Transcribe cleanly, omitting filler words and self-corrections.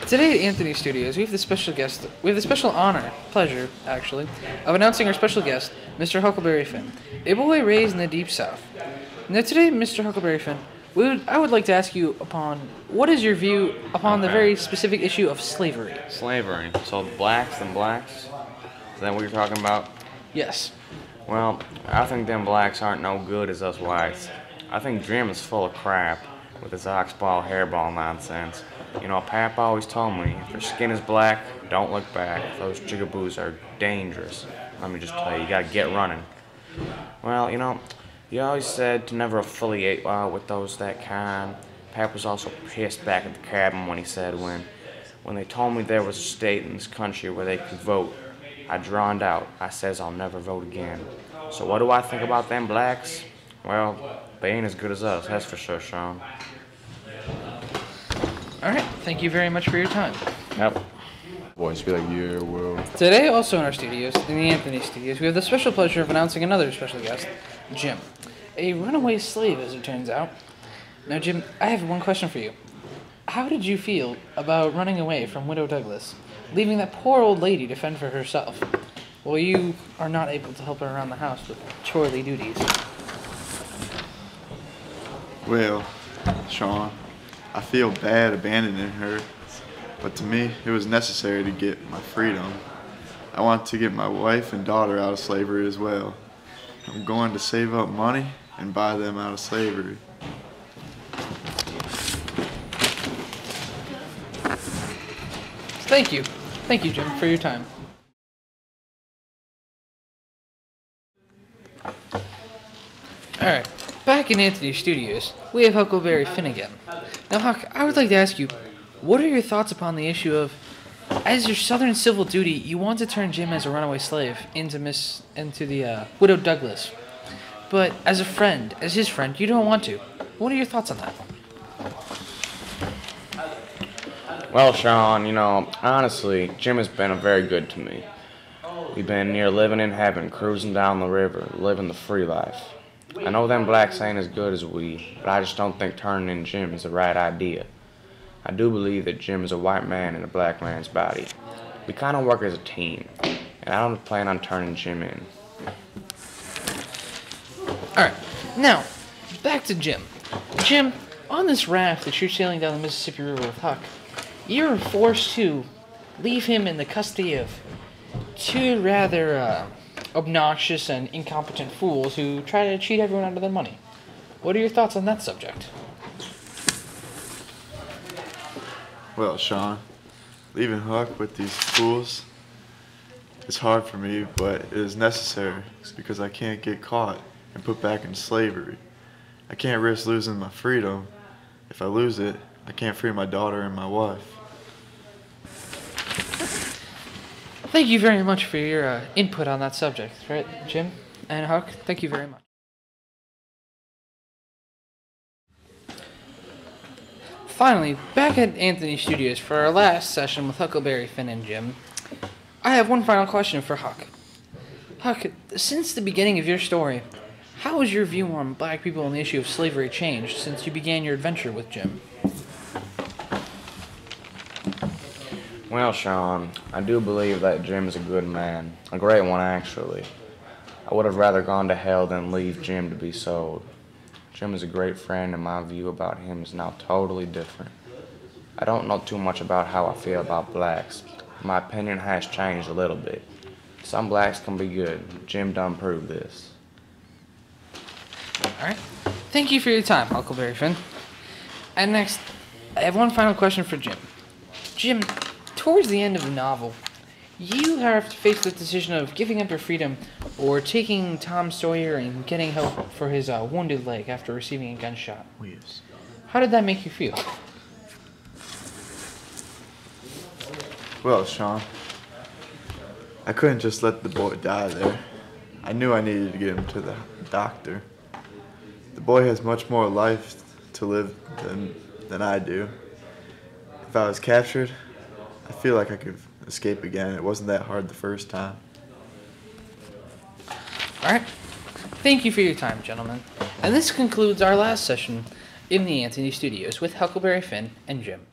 Today at Anthony Studios, we have the special honor, pleasure, actually, of announcing our special guest, Mr. Huckleberry Finn, a boy raised in the Deep South. Now today, Mr. Huckleberry Finn, I would like to ask you what is your view upon the very specific issue of slavery? Slavery. So blacks and blacks? Is that what you're talking about? Yes. Well, I think them blacks aren't no good as us whites. I think Jim is full of crap with his oxball hairball nonsense. You know, Pap always told me, if your skin is black, don't look back. Those jigaboos are dangerous. Let me just tell you gotta get running. Well, you know, he always said to never affiliate with those that kind. Pap was also pissed back at the cabin when he said when they told me there was a state in this country where they could vote, I droned out. I says I'll never vote again. So what do I think about them blacks? Well, they ain't as good as us, that's for sure, Sean. Alright, thank you very much for your time. Yep. Boys be like, yeah, well. Today, also in our studios, in the Anthony Studios, we have the special pleasure of announcing another special guest, Jim. A runaway slave, as it turns out. Now, Jim, I have one question for you. How did you feel about running away from Widow Douglas, leaving that poor old lady to fend for herself, while you are not able to help her around the house with chorely duties? Well, Sean, I feel bad abandoning her, but to me, it was necessary to get my freedom. I want to get my wife and daughter out of slavery as well. I'm going to save up money and buy them out of slavery. Thank you. Thank you, Jim, for your time. Alright, back in Anthony Studios, we have Huckleberry Finn again. Now, Huck, I would like to ask you, what are your thoughts upon the issue of, as your Southern civil duty, you want to turn Jim as a runaway slave into the Widow Douglas, but as a friend, as his friend, you don't want to. What are your thoughts on that? Well, Sean, you know, honestly, Jim has been very good to me. We've been near living in heaven, cruising down the river, living the free life. I know them blacks ain't as good as we, but I just don't think turning in Jim is the right idea. I do believe that Jim is a white man in a black man's body. We kind of work as a team, and I don't plan on turning Jim in. Alright, now, back to Jim. Jim, on this raft that you're sailing down the Mississippi River with Huck, you're forced to leave him in the custody of two rather obnoxious and incompetent fools who try to cheat everyone out of their money. What are your thoughts on that subject? Well, Sean, leaving Huck with these fools is hard for me, but it is necessary because I can't get caught and put back in slavery. I can't risk losing my freedom. If I lose it, I can't free my daughter and my wife. Thank you very much for your input on that subject, right, Jim and Huck? Thank you very much. Finally, back at Anthony Studios for our last session with Huckleberry Finn and Jim, I have one final question for Huck. Huck, since the beginning of your story, how has your view on black people and the issue of slavery changed since you began your adventure with Jim? Well, Sean, I do believe that Jim is a good man. A great one, actually. I would have rather gone to hell than leave Jim to be sold. Jim is a great friend, and my view about him is now totally different. I don't know too much about how I feel about blacks. My opinion has changed a little bit. Some blacks can be good. Jim done proved this. Alright. Thank you for your time, Huckleberry Finn. And next, I have one final question for Jim. Jim, towards the end of the novel, you have to face the decision of giving up your freedom or taking Tom Sawyer and getting help for his wounded leg after receiving a gunshot. Oh, yes. How did that make you feel? Well, Sean, I couldn't just let the boy die there. I knew I needed to get him to the doctor. The boy has much more life to live than I do. If I was captured, I feel like I could escape again. It wasn't that hard the first time. Alright. Thank you for your time, gentlemen. And this concludes our last session in the Anthony Studios with Huckleberry Finn and Jim.